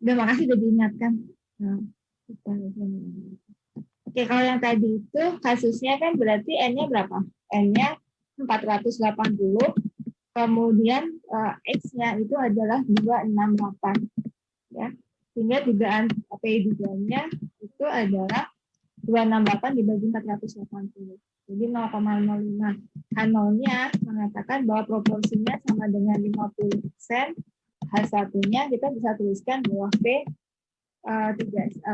Udah, makasih udah diingatkan. Nah, oke, kalau yang tadi itu kasusnya kan berarti N-nya berapa? N-nya 480, kemudian X-nya itu adalah 268. Ya. Sehingga dugaan PI-nya itu adalah 268 dibagi 480. Jadi 0,05. H0-nya mengatakan bahwa proporsinya sama dengan 50%. H1-nya kita bisa tuliskan bahwa P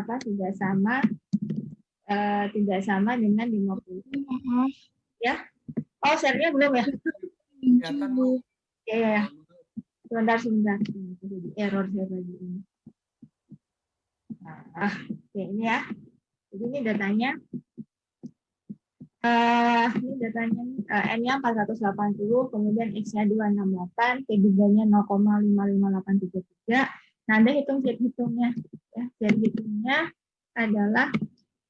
tidak sama dengan 50. Ya. Oh, share-nya belum ya? Ya. Sebentar. Jadi error saya bagi ini. Oke, ini ya. Jadi ini datanya. Ini datanya N-nya 480, kemudian X-nya 268, P3-nya 0,55833. Nah, Anda hitung hitungnya. Ya, jadi hitungnya adalah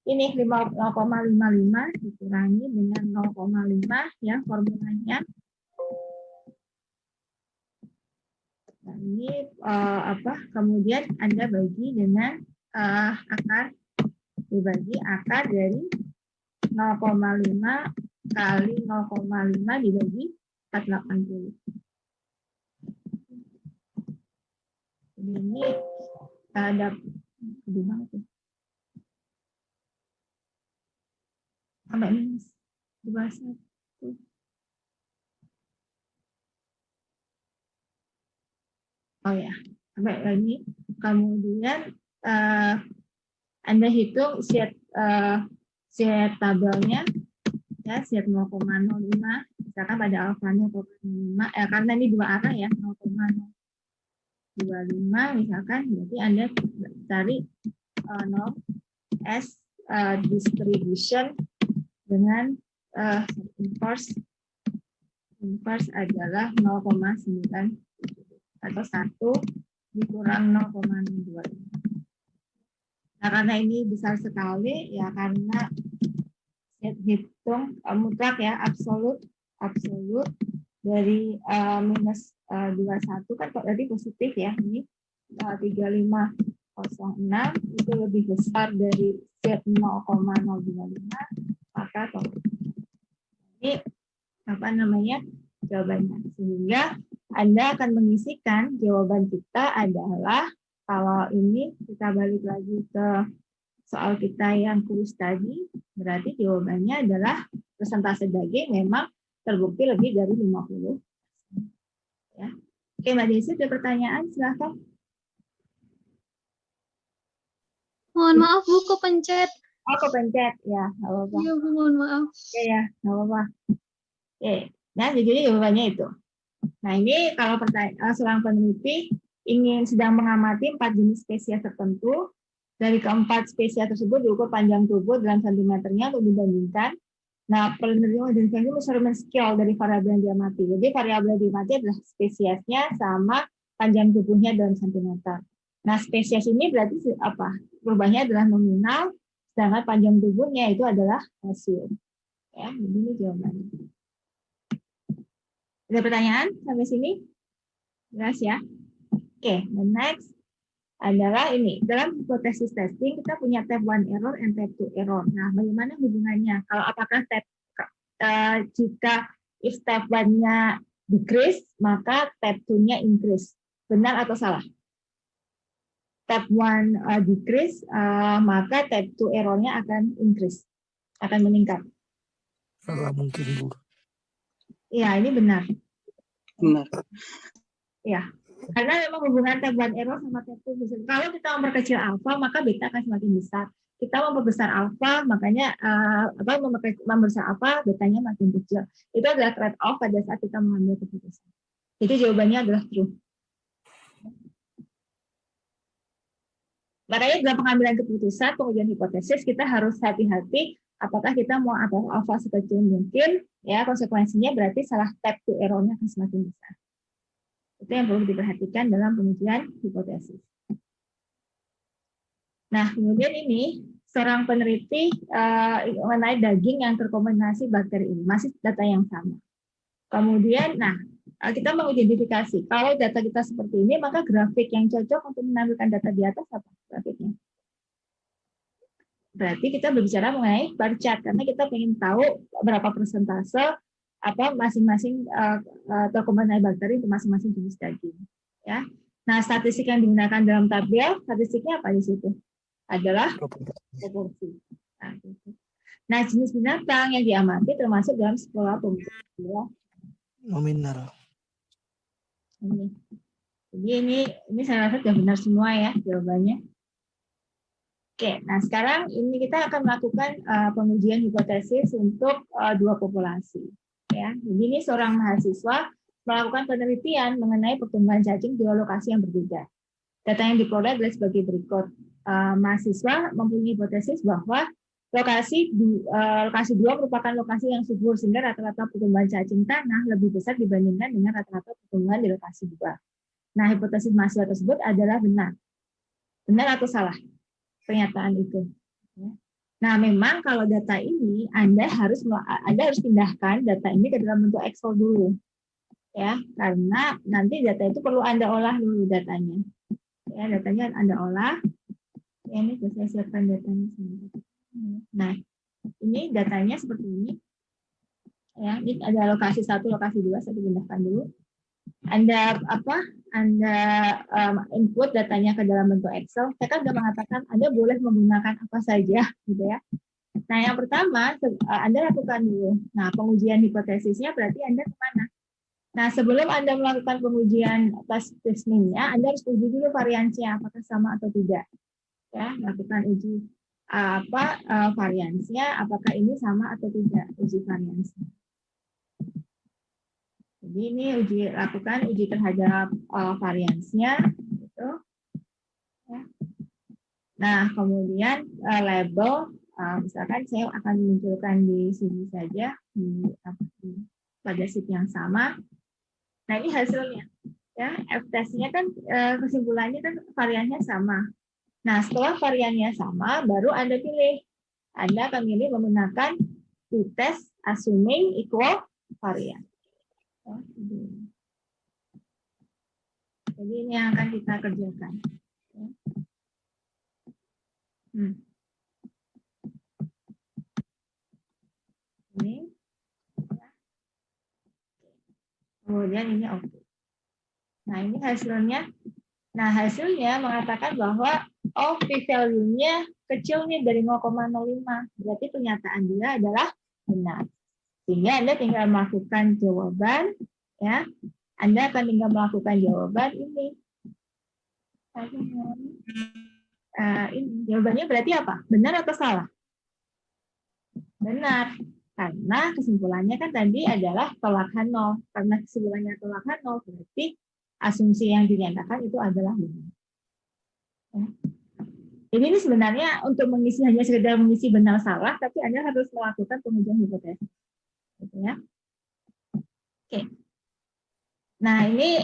ini 0,55 dikurangi dengan 0,5 ya formulanya. Nah, ini kemudian Anda bagi dengan akar, dibagi akar dari 0,5 kali 0,5 dibagi 480. Jadi ini ada gede banget ya. Sampai minus 21. Oh ya, sampai lagi. Kemudian Anda hitung set tabelnya, ya, set 0,05. Misalkan pada alfanya 0,5, karena ini dua arah ya, 0,25 misalkan, berarti Anda cari 0 S distribution dengan inverse adalah 0,9 atau 1 dikurang 0,25. Nah, karena ini besar sekali ya, karena hitung mutlak ya, absolut dari minus 21 kan berarti positif ya, ini 3506 itu lebih besar dari Z 0,025, maka ini jawabannya. Sehingga Anda akan mengisikan jawaban kita adalah, kalau ini kita balik lagi ke soal kita yang kuis tadi, berarti jawabannya adalah persentase daging memang terbukti lebih dari 50. Ya. Oke, Mbak Desi, ada pertanyaan? Silahkan. Mohon maaf, Bu, kepencet. Oh, kepencet. Ya, nggak apa-apa. Iya, Bu, mohon maaf. Ya, nggak apa-apa. Oke, nah jadi jawabannya itu. Nah, ini kalau seorang peneliti sedang mengamati 4 jenis spesies tertentu. Dari keempat spesies tersebut diukur panjang tubuh dalam sentimeternya untuk dibandingkan. Nah, penelitian ini measurement scale dari variabel yang diamati. Jadi variabel yang diamati adalah spesiesnya sama panjang tubuhnya dalam sentimeter. Nah, spesies ini berarti apa? Perubahannya adalah nominal, sedangkan panjang tubuhnya itu adalah rasio. Ya, jadi ini jawabannya. Ada pertanyaan sampai sini? Jelas ya? Oke, the next adalah ini. Dalam hipotesis testing, kita punya type 1 error and type 2 error. Nah, bagaimana hubungannya? Kalau apakah jika if type 1-nya decrease, maka type 2-nya increase. Benar atau salah? Type 1 decrease, maka type 2 error-nya akan increase. Akan meningkat. Enggak mungkin, Bu. Ya, ini benar. Benar. Ya. Karena memang hubungan type 1 error sama type 2 besar. Kalau kita memperkecil alfa, maka beta akan semakin besar. Kita memperbesar alfa, makanya membesar alfa, betanya makin kecil. Itu adalah trade off pada saat kita mengambil keputusan. Jadi jawabannya adalah true. Makanya dalam pengambilan keputusan, pengujian hipotesis, kita harus hati-hati apakah kita mau alfa sekecil mungkin, ya konsekuensinya berarti salah type 2 error-nya akan semakin besar. Itu yang perlu diperhatikan dalam pengujian hipotesis. Nah, kemudian ini seorang peneliti mengenai daging yang terkontaminasi bakteri ini, masih data yang sama. Kemudian, kita mengidentifikasi. Kalau data kita seperti ini, maka grafik yang cocok untuk menampilkan data di atas apa grafiknya? Berarti kita berbicara mengenai bar chart karena kita ingin tahu berapa persentase apa masing-masing terkombinasi bakteri untuk masing-masing jenis daging. Ya. Nah, statistik yang digunakan dalam tabel, statistiknya apa di situ? Adalah proporsi. Nah, jenis binatang yang diamati termasuk dalam sekolah pembelajaran Nominal. Jadi ini saya rasa sudah benar semua ya jawabannya. Oke, nah sekarang ini kita akan melakukan pengujian hipotesis untuk dua populasi. Ya, jadi ini seorang mahasiswa melakukan penelitian mengenai pertumbuhan cacing di lokasi yang berbeda. Data yang diperoleh adalah sebagai berikut. Mahasiswa mempunyai hipotesis bahwa lokasi 2 merupakan lokasi yang subur sehingga rata-rata pertumbuhan cacing tanah lebih besar dibandingkan dengan rata-rata pertumbuhan di lokasi 2. Nah, hipotesis mahasiswa tersebut adalah benar. Benar atau salah pernyataan itu? Nah, memang kalau data ini Anda harus pindahkan data ini ke dalam bentuk Excel dulu. Ya, karena nanti data itu perlu Anda olah dulu datanya. Ya, datanya Anda olah. Ya, ini saya siapkan datanya. Nah, ini datanya seperti ini. Ya, ini ada lokasi 1, lokasi 2, saya pindahkan dulu. Anda input datanya ke dalam bentuk Excel. Saya kan sudah mengatakan Anda boleh menggunakan apa saja, gitu ya. Nah, yang pertama Anda lakukan dulu. Nah, pengujian hipotesisnya berarti Anda kemana? Nah, sebelum Anda melakukan pengujian atas spesimennya, Anda harus uji dulu variansinya apakah sama atau tidak. Ya, lakukan uji variansinya, apakah ini sama atau tidak uji variansinya. Jadi ini lakukan uji terhadap variansinya, gitu. Ya. Nah, kemudian label, misalkan saya akan munculkan di sini saja pada sheet yang sama. Nah, ini hasilnya. Ya, F-testnya kan kesimpulannya kan variannya sama. Nah, setelah variannya sama, baru Anda pilih. Anda akan pilih menggunakan t-test assuming equal varian. Jadi ini yang akan kita kerjakan. Ini. Kemudian ini oke. Nah, ini hasilnya. Nah, hasilnya mengatakan bahwa p-value-nya kecil nih dari 0,05. Berarti pernyataan dia adalah benar. Sehingga Anda tinggal melakukan jawaban, ya. Anda akan tinggal melakukan jawaban ini. Ini jawabannya berarti apa? Benar atau salah? Benar. Karena kesimpulannya kan tadi adalah tolakan 0. Karena kesimpulannya tolakan 0, berarti asumsi yang dinyatakan itu adalah benar. Ya. Jadi ini sebenarnya untuk mengisi hanya sekedar mengisi benar salah, tapi Anda harus melakukan pengujian hipotesis. Gitu ya. Oke. Nah, ini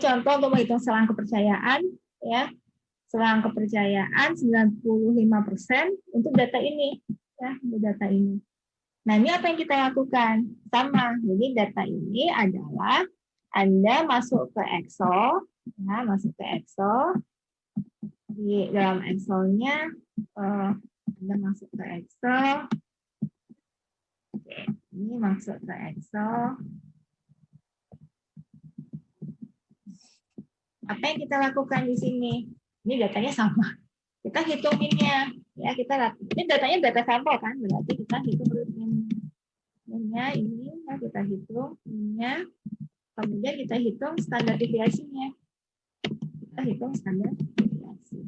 contoh untuk menghitung selang kepercayaan, ya. Selang kepercayaan 95% untuk data ini, ya, untuk data ini. Nah, ini apa yang kita lakukan? Sama. Jadi data ini adalah Anda masuk ke Excel, ya, masuk ke Excel. Di dalam Excel-nya Anda masuk ke Excel. Oke, ini masuk ke Excel. Apa yang kita lakukan di sini? Ini datanya sama. Kita hitunginnya, ya ini datanya data sampel kan, berarti kita hitung ini-nya ini, ya, kita hitung ini-nya, kemudian kita hitung standar deviasinya. Kita hitung standar deviasi.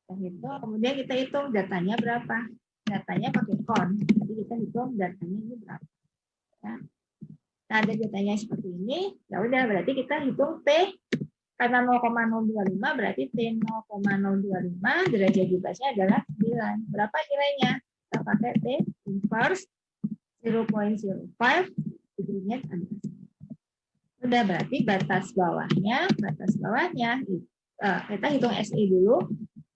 Kita hitung, kemudian kita hitung datanya berapa. Datanya pakai kon, jadi kita hitung datanya ini berapa. Ya. Nah, ada datanya seperti ini, ya udah berarti kita hitung T karena 0,025 berarti T 0,025 derajat bebasnya adalah 9. Berapa nilainya? Kita pakai T inverse 0,05 degreenya adalah 9. Udah berarti batas bawahnya kita hitung SE dulu.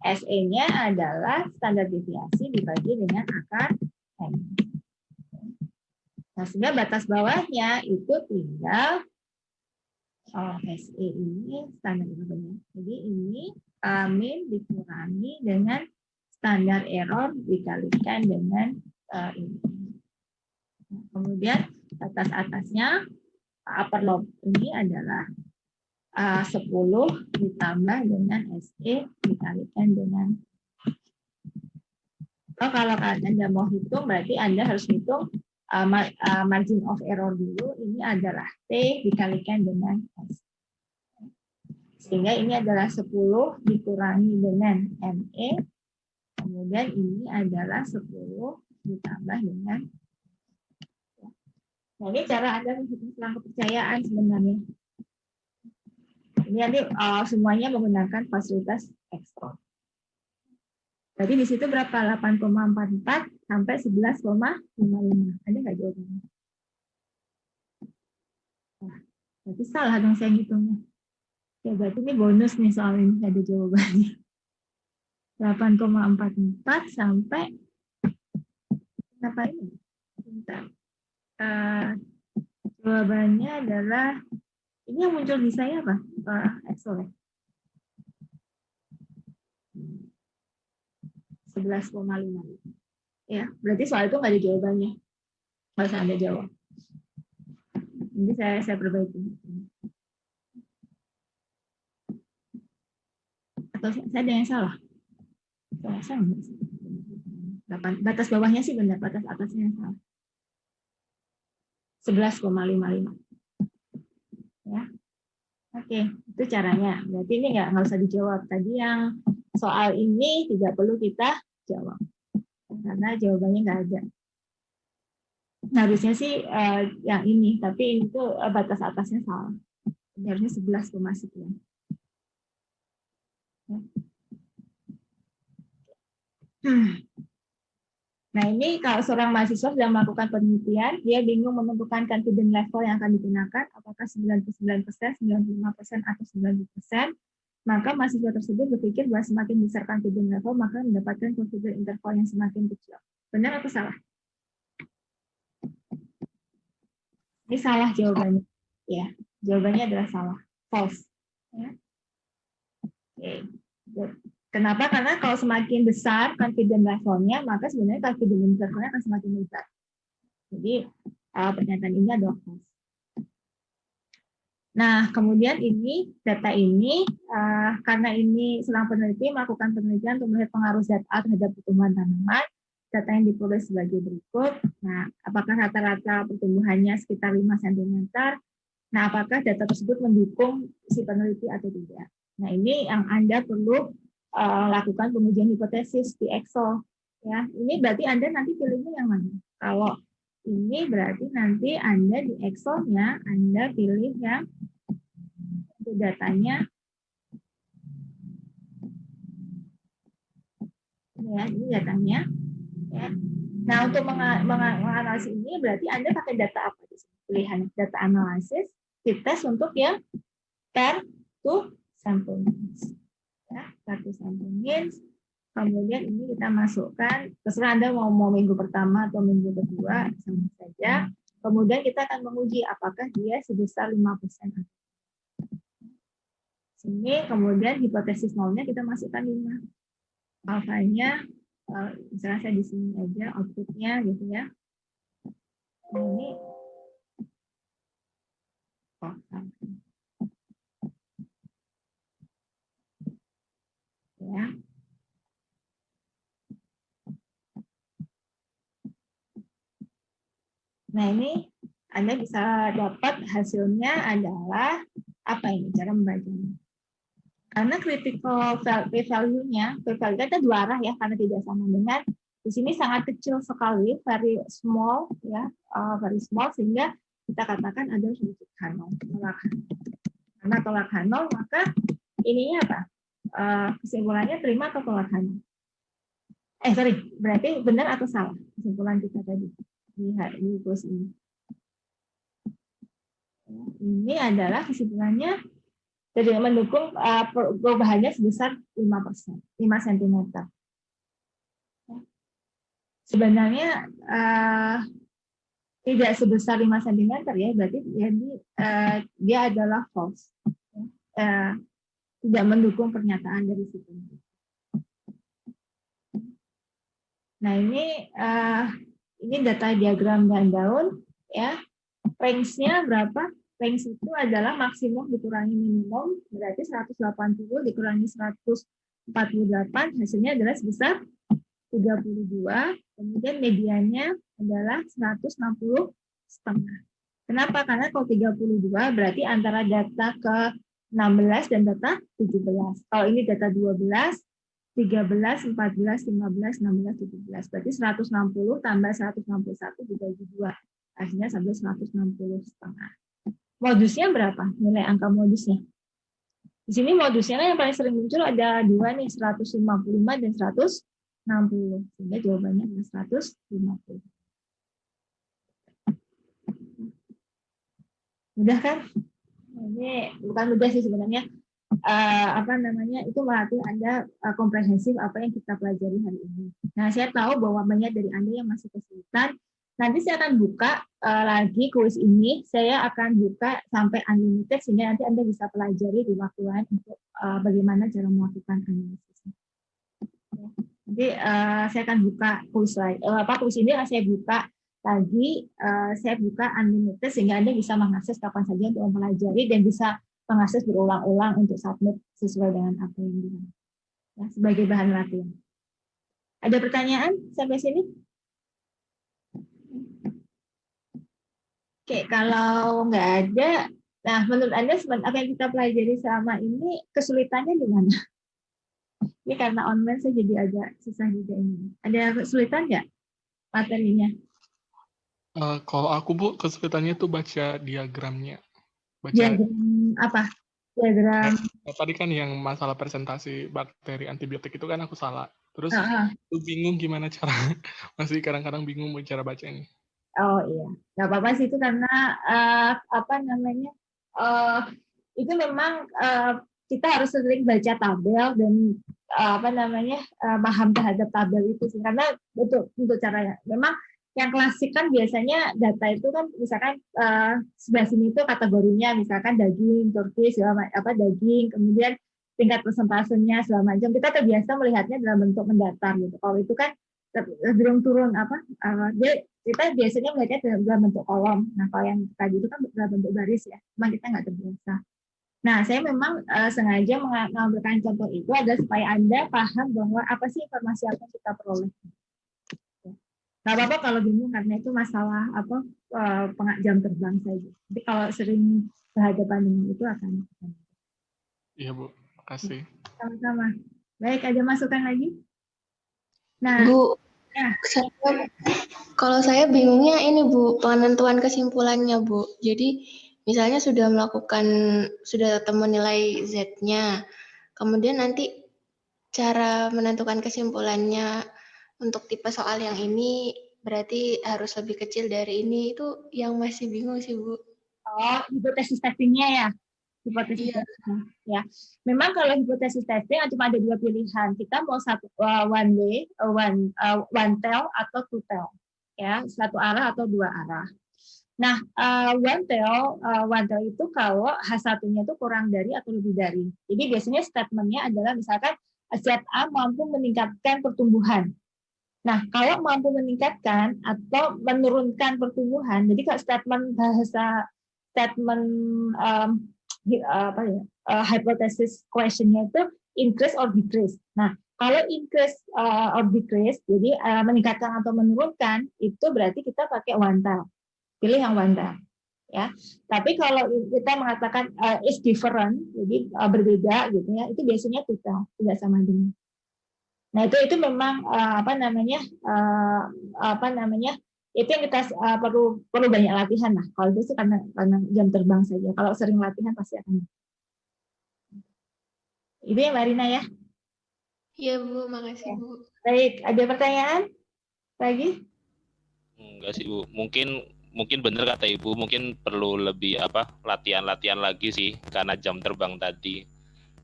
SE-nya adalah standar deviasi dibagi dengan akar M. Nah, sehingga batas bawahnya itu tinggal SE ini standar error. Jadi ini min dikurangi dengan standar error dikalikan dengan ini. Nah, kemudian batas atasnya upper lob ini adalah 10 ditambah dengan SE dikalikan dengan kalau Anda mau hitung berarti Anda harus hitung margin of error dulu. Ini adalah T dikalikan dengan S. Sehingga ini adalah 10 dikurangi dengan ME. Kemudian ini adalah 10 ditambah dengan. Nah, ini cara Anda menghitung selang kepercayaan sebenarnya. Ini nanti semuanya menggunakan fasilitas ekstro. Jadi di situ berapa? 8,44 sampai 11,55. Ada nggak jawabannya? Nah, berarti salah dong saya ngitungnya. Ya, berarti ini bonus nih soal ini, ada jawabannya. 8,44 sampai apa ini? Bentar. Jawabannya adalah ini yang muncul di saya apa? Excel ya? 11,5. Ya, berarti soal itu nggak ada jawabannya. Nggak usah Anda jawab. Ini saya perbaiki. Atau saya ada yang salah? Saya enggak. Batas bawahnya sih benar, batas atasnya yang salah. 11,55. Ya. Oke, itu caranya. Berarti ini nggak usah dijawab. Tadi yang soal ini tidak perlu kita jawab. Karena jawabannya nggak ada. Harusnya sih yang ini, tapi itu batas atasnya salah. Ini harusnya 11, sekian. Nah, ini kalau seorang mahasiswa sedang melakukan penelitian, dia bingung menentukan confidence level yang akan digunakan, apakah 99%, 95%, atau 90%, maka mahasiswa tersebut berpikir bahwa semakin besar confidence level, maka mendapatkan confidence interval yang semakin kecil. Benar atau salah? Ini salah jawabannya. Ya, jawabannya adalah salah. False. Ya. Oke. Kenapa? Karena kalau semakin besar confidence levelnya, maka sebenarnya confidence intervalnya akan semakin besar. Jadi pernyataan ini adalah false. Nah, kemudian ini data ini karena ini seorang peneliti melakukan penelitian untuk melihat pengaruh ZA terhadap pertumbuhan tanaman. Data yang diperoleh sebagai berikut. Nah, apakah rata-rata pertumbuhannya sekitar 5 cm? Nah, apakah data tersebut mendukung si peneliti atau tidak? Nah, ini yang Anda perlu lakukan pengujian hipotesis di Excel. Ya, ini berarti Anda nanti pilihnya yang mana? Kalau ini berarti nanti Anda di Excel-nya Anda pilih yang datanya. Ya, ini datanya. Ya. Nah, untuk menganalisis ini berarti Anda pakai data apa di sini? Pilihan data analisis, fit test untuk yang pair to sample means. Ya, pair to sample means. Kemudian ini kita masukkan, terserah Anda mau minggu pertama atau minggu kedua, sama saja. Kemudian kita akan menguji apakah dia sebesar 5%. Sini kemudian hipotesis nolnya kita masukkan 5. Alfanya, misalnya saya di sini aja outputnya gitu ya. Ini ya. Nah, ini Anda bisa dapat hasilnya adalah apa ini cara membacanya. Karena critical value-nya, value kita dua arah ya, karena tidak sama dengan di sini sangat kecil sekali, very small ya, very small, sehingga kita katakan ada sedikit Hanol, tolak Hanol. Karena tolak Hanol, maka ininya apa? Kesimpulannya terima atau tolak Hanol? Berarti benar atau salah kesimpulan kita tadi di kuis ini. Ini adalah kesimpulannya jadi mendukung perubahannya sebesar 5%, 5 cm. Sebenarnya tidak sebesar 5 cm ya, berarti jadi dia adalah false. Tidak mendukung pernyataan dari si peneliti. Nah, ini data diagram dan daun ya. Range-nya berapa? Range itu adalah maksimum dikurangi minimum, berarti 180 dikurangi 148, hasilnya adalah sebesar 32, kemudian mediannya adalah 160 setengah. Kenapa? Karena kalau 32 berarti antara data ke 16 dan data 17. Kalau ini data 12, 13, 14, 15, 16, 17. Berarti 160 tambah 161 dibagi 2. Hasilnya sampai 160 setengah. Modusnya berapa? Nilai angka modusnya. Di sini modusnya yang paling sering muncul ada dua nih, 155 dan 160. Sehingga jawabannya adalah 150. Mudah kan? Ini bukan mudah sih sebenarnya. Itu melatih Anda komprehensif apa yang kita pelajari hari ini. Nah, saya tahu bahwa banyak dari Anda yang masih kesulitan. Nanti saya akan buka lagi kuis ini. Saya akan buka sampai unlimited sehingga nanti Anda bisa pelajari di waktu lain untuk bagaimana cara melakukan analisisnya. Nanti saya akan buka kuis lain. Kuis ini akan saya buka lagi. Saya buka unlimited sehingga Anda bisa mengakses kapan saja untuk mempelajari dan bisa mengakses berulang-ulang untuk submit sesuai dengan apa yang dihadapi. Ya, sebagai bahan latihan. Ada pertanyaan sampai sini? Oke, kalau nggak ada, nah menurut Anda apa yang kita pelajari selama ini kesulitannya di mana? Ini karena online saya jadi agak susah juga ini. Ada kesulitan nggak materinya? Kalau aku Bu, kesulitannya tuh baca diagramnya. Diagram apa? Diagram. Tadi kan yang masalah presentasi bakteri antibiotik itu kan aku salah. Terus aku bingung gimana cara, masih kadang-kadang bingung mau cara baca ini. Oh iya, nggak apa-apa sih itu karena itu memang kita harus sering baca tabel dan paham terhadap tabel itu sih. Karena untuk caranya, memang yang klasik kan biasanya data itu kan misalkan sebelah sini itu kategorinya misalkan daging, turki, daging, kemudian tingkat persentasenya segala macam. Kita terbiasa melihatnya dalam bentuk mendatar gitu. Kalau itu kan turun kita biasanya melihatnya dalam bentuk kolom. Nah, kalau yang tadi itu kan dalam bentuk baris ya. Cuma kita nggak terbiasa. Nah, saya memang sengaja mengambilkan contoh itu adalah supaya Anda paham bahwa apa sih informasi apa yang kita peroleh. Nggak apa-apa kalau bingung karena itu masalah jam terbang saja. Tapi kalau sering berhadapan dengan itu akan. Iya Bu, makasih. Sama-sama. Baik, ada masukan lagi? Nah, Bu, kalau saya bingungnya ini Bu, penentuan kesimpulannya Bu. Jadi misalnya sudah ketemu nilai Z-nya, kemudian nanti cara menentukan kesimpulannya untuk tipe soal yang ini berarti harus lebih kecil dari ini, itu yang masih bingung sih Bu. Oh, hipotesis testingnya ya? Hipotesis testing. Ya, memang kalau hipotesis testing cuma ada dua pilihan. Kita mau one way, one tail atau two tail, ya, satu arah atau dua arah. Nah, one tail itu kalau H1-nya itu kurang dari atau lebih dari. Jadi biasanya statementnya adalah misalkan ZA mampu meningkatkan pertumbuhan. Nah, kalau mampu meningkatkan atau menurunkan pertumbuhan, jadi kalau statement hypothesis question-nya itu increase or decrease. Nah, kalau increase or decrease, jadi meningkatkan atau menurunkan, itu berarti kita pakai one tail. Pilih yang one tail. Ya. Tapi kalau kita mengatakan is different, jadi berbeda gitu ya, itu biasanya two tail, tidak sama dengan. Nah, itu memang itu yang kita perlu banyak latihan lah. Kalau itu sih karena jam terbang saja. Kalau sering latihan pasti akan. Itu yang Marina ya. Iya Bu, makasih Bu. Baik, ada pertanyaan lagi? Enggak sih Bu, mungkin benar kata Ibu, mungkin perlu lebih latihan lagi sih karena jam terbang tadi.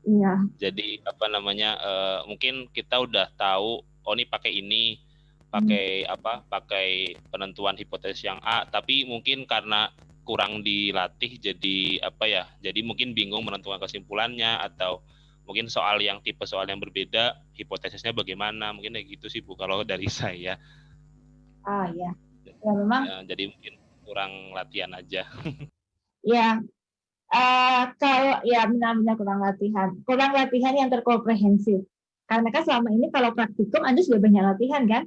Iya. Jadi mungkin kita udah tahu, oh ini pakai ini, pakai pakai penentuan hipotesis yang A, tapi mungkin karena kurang dilatih jadi mungkin bingung menentukan kesimpulannya, atau mungkin tipe soal yang berbeda hipotesisnya bagaimana, mungkin kayak gitu sih Bu kalau dari saya. Ya memang ya, jadi mungkin kurang latihan aja. Ya, kalau ya benar-benar kurang latihan yang terkomprehensif. Karena kan selama ini kalau praktikum Anda sudah banyak latihan kan,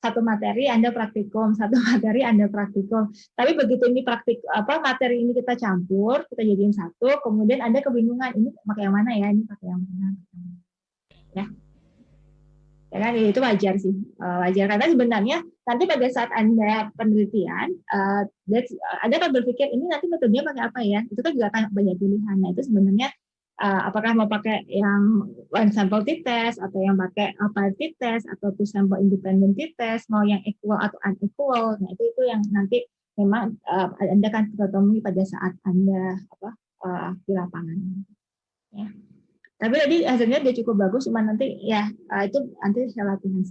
satu materi Anda praktikum, satu materi Anda praktikum. Tapi begitu ini materi ini kita campur, kita jadiin satu, kemudian Anda kebingungan ini pakai yang mana ya, ini pakai yang mana, ya. Ya kan, itu wajar sih, wajar karena sebenarnya nanti pada saat Anda penelitian, Anda akan berpikir ini nanti metodenya pakai apa ya, itu kan juga akan banyak pilihan. Nah itu sebenarnya apakah mau pakai yang one sample t-test atau yang pakai applied t-test atau two sample independent t-test, mau yang equal atau unequal. Nah itu yang nanti memang Anda akan ketemu pada saat Anda di lapangan. Ya. Tapi tadi hasilnya dia cukup bagus, cuma nanti ya itu nanti saya latihan.